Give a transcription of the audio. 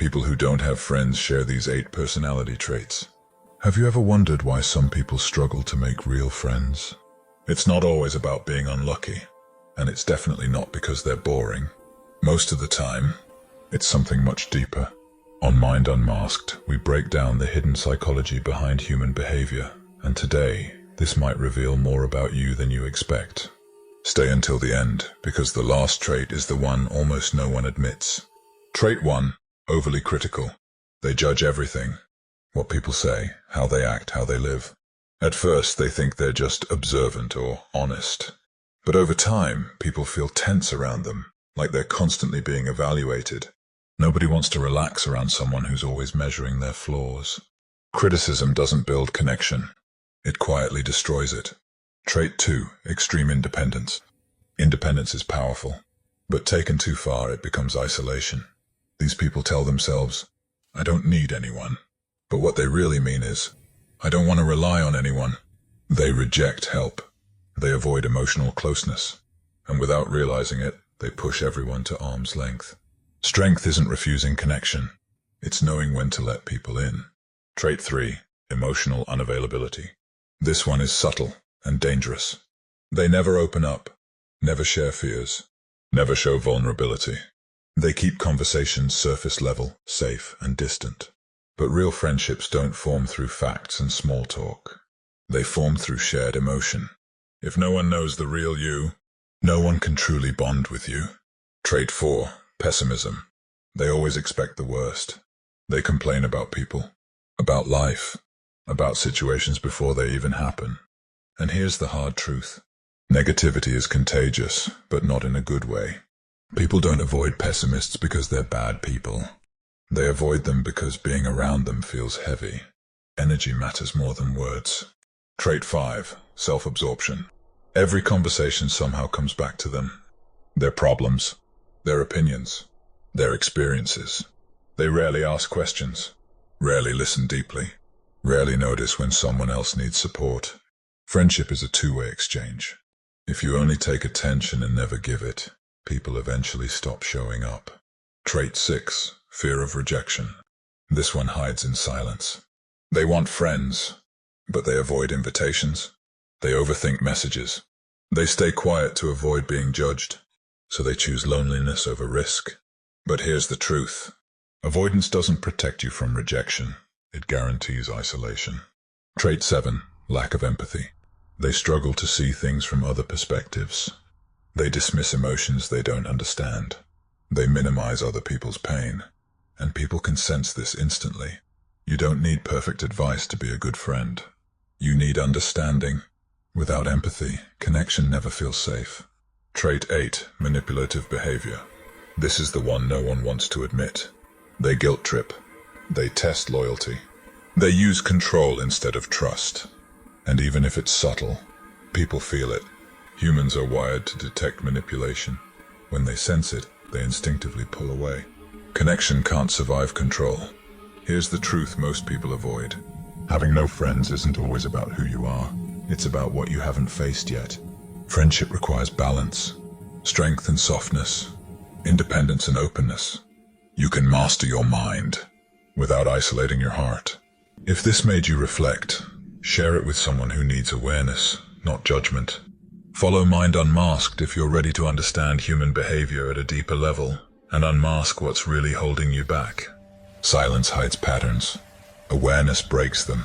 People who don't have friends share these 8 personality traits. Have you ever wondered why some people struggle to make real friends? It's not always about being unlucky, and it's definitely not because they're boring. Most of the time, it's something much deeper. On Mind Unmasked, we break down the hidden psychology behind human behavior, and today, this might reveal more about you than you expect. Stay until the end, because the last trait is the one almost no one admits. Trait 1, overly critical. They judge everything. What people say, how they act, how they live. At first, they think they're just observant or honest. But over time, people feel tense around them, like they're constantly being evaluated. Nobody wants to relax around someone who's always measuring their flaws. Criticism doesn't build connection. It quietly destroys it. Trait 2, extreme independence. Independence is powerful, but taken too far, it becomes isolation. These people tell themselves, I don't need anyone. But what they really mean is, I don't want to rely on anyone. They reject help. They avoid emotional closeness. And without realizing it, they push everyone to arm's length. Strength isn't refusing connection. It's knowing when to let people in. Trait 3, emotional unavailability. This one is subtle and dangerous. They never open up, never share fears, never show vulnerability. They keep conversations surface level, safe and distant. But real friendships don't form through facts and small talk. They form through shared emotion. If no one knows the real you, no one can truly bond with you. Trait 4, pessimism. They always expect the worst. They complain about people, about life, about situations before they even happen. And here's the hard truth. Negativity is contagious, but not in a good way. People don't avoid pessimists because they're bad people. They avoid them because being around them feels heavy. Energy matters more than words. Trait 5, self-absorption. Every conversation somehow comes back to them. Their problems, their opinions, their experiences. They rarely ask questions, rarely listen deeply, rarely notice when someone else needs support. Friendship is a two-way exchange. If you only take attention and never give it, people eventually stop showing up. Trait 6, fear of rejection. This one hides in silence. They want friends, but they avoid invitations. They overthink messages. They stay quiet to avoid being judged, so they choose loneliness over risk. But here's the truth. Avoidance doesn't protect you from rejection. It guarantees isolation. Trait 7, lack of empathy. They struggle to see things from other perspectives. They dismiss emotions they don't understand. They minimize other people's pain. And people can sense this instantly. You don't need perfect advice to be a good friend. You need understanding. Without empathy, connection never feels safe. Trait 8, manipulative behavior. This is the one no one wants to admit. They guilt trip. They test loyalty. They use control instead of trust. And even if it's subtle, people feel it. Humans are wired to detect manipulation. When they sense it, they instinctively pull away. Connection can't survive control. Here's the truth most people avoid. Having no friends isn't always about who you are. It's about what you haven't faced yet. Friendship requires balance, strength and softness, independence and openness. You can master your mind without isolating your heart. If this made you reflect, share it with someone who needs awareness, not judgment. Follow Mind Unmasked if you're ready to understand human behavior at a deeper level and unmask what's really holding you back. Silence hides patterns. Awareness breaks them.